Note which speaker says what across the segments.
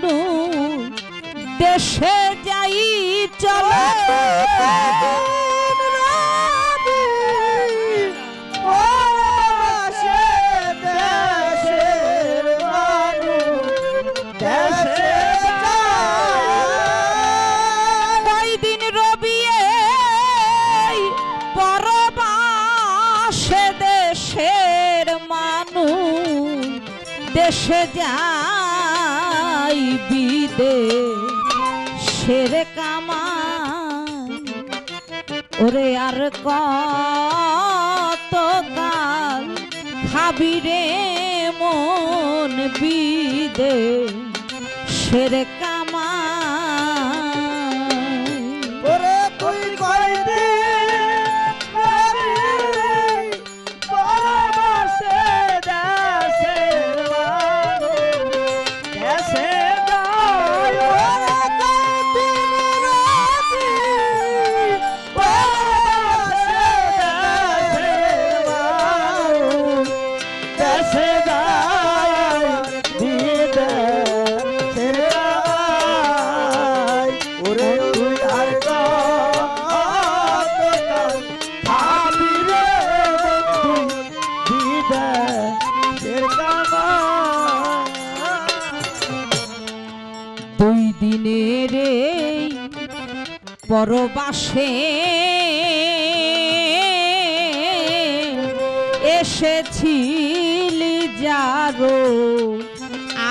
Speaker 1: মানুষ দেশে যাই চলে দেশে যাই বিদেশের কামাই ওরে আর কত কাল খাবি রে মন বিদেশের কামাই
Speaker 2: ওরে তুই কইতে
Speaker 1: দুই দিনের পরবাসে এসেছিলি যারো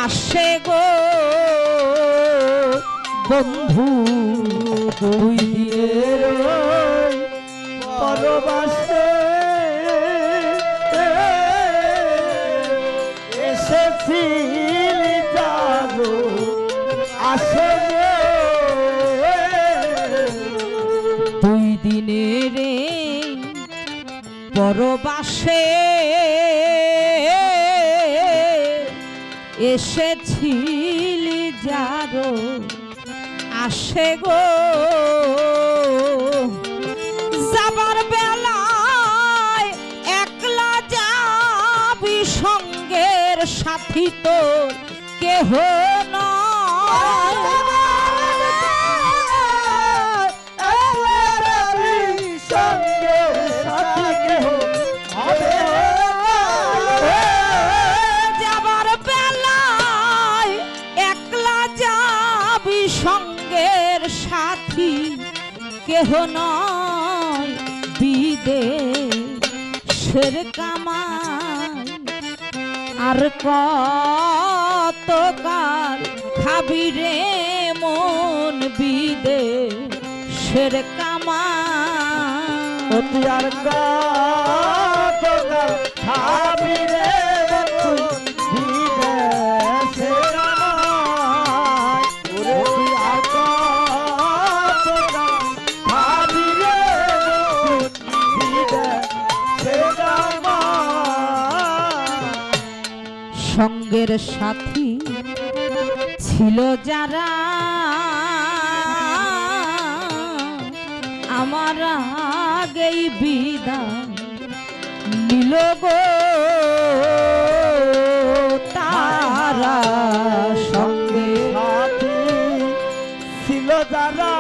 Speaker 1: আসে গো বন্ধু দুই দিনের
Speaker 2: পরবাসে এসেছিলি যারো আসে
Speaker 1: দুই দিনের পরবাসে এসেছিলি যারো আসে গো যাবার বেলায় একলা যাবি সঙ্গের সাথী তো কেহ না যাবার বেলায় একলা যাবি সঙ্গের সাথী কেহ নয় বিদেশের কামাই আর কত কাল খাবি রে মন বিদেশের কামাই
Speaker 2: অতি আর কত কাল খাবি রে তুই বিদেশের কামাই অতি আর কত কাল খাবি রে তুই বিদেশের কামাই
Speaker 1: সঙ্গের সাথী ছিল যারা আমার আগেই বিদায় নিল গো তারা
Speaker 2: সঙ্গে সাথী ছিল যারা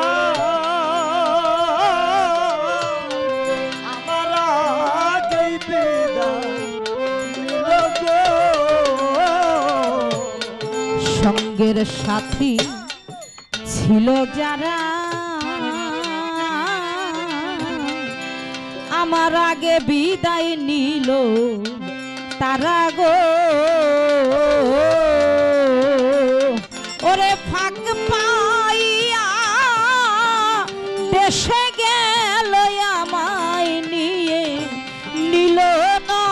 Speaker 2: আমার আগেই বিদায় নিল গো
Speaker 1: সঙ্গের সাথী ছিল যারা আমার আগে বিদায় নিল তারা গো ওরে ফাঁক পাইয়া দেশে গেল আমায় নিয়ে নিল না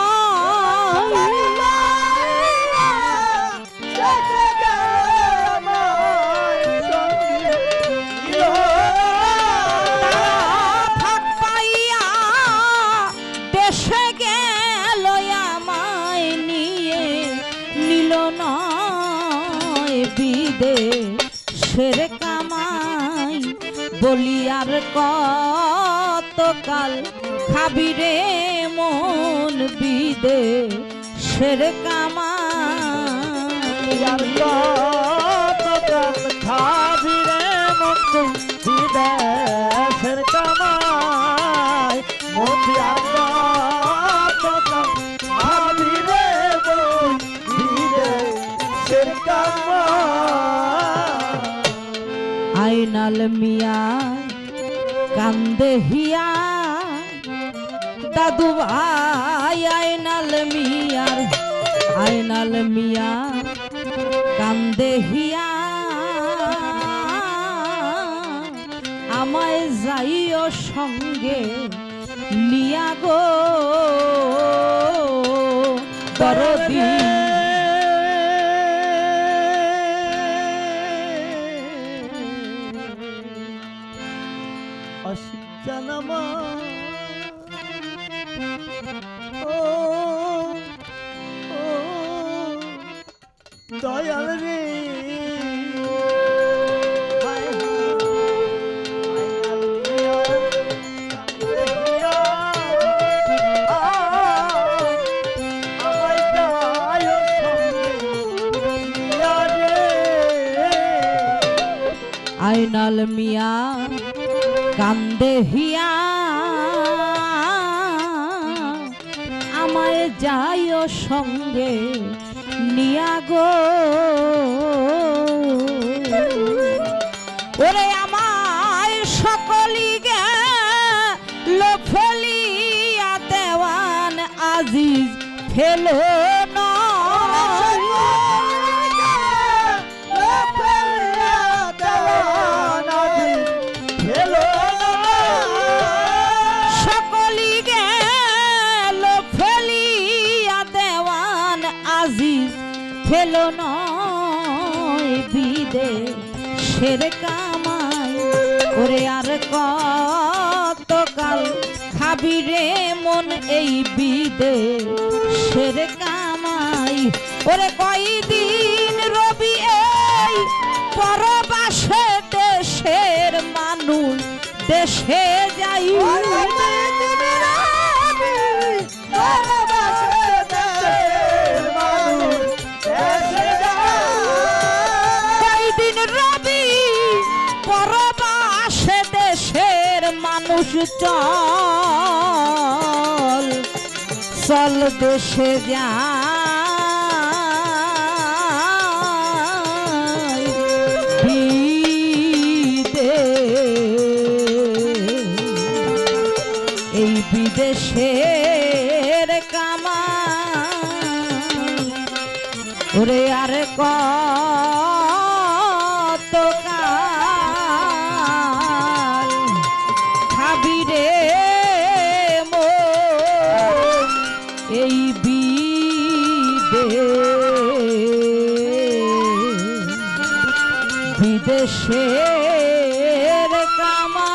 Speaker 1: বিদেশের কামাই বলি আর কত কাল খাবি রে মন বিদেশের কামাই
Speaker 2: আর কত
Speaker 1: আইনাল মিয়া কান্দে হিয়া দাদু ভাই আইনাল মিয়া কান্দে হিয়া আমায় যাইও সঙ্গে নিয়া গো দরদি
Speaker 2: জানামা ও ও দয়াল রে হায়
Speaker 1: আইনাল মিয়া কান্দে হিয়া আমায় যাইও সঙ্গে নিয়া গো ওরে আমায় সকলি গেল ফেলিয়া দেওয়ান আজিজ ফেলো না ফেলো নয় বিদেশের কামাই ওরে আর কতকাল খাবি রে মন এই বিদেশের কামাই ওরে কয়দিন রবি এই পরবাসে দেশের মানুষ দেশে যাই মানুষ চল চল দেশে যাই এই বিদেশের কামাই ওরে আর কতকাল খাবি রে মন এই বিদেশের কামাই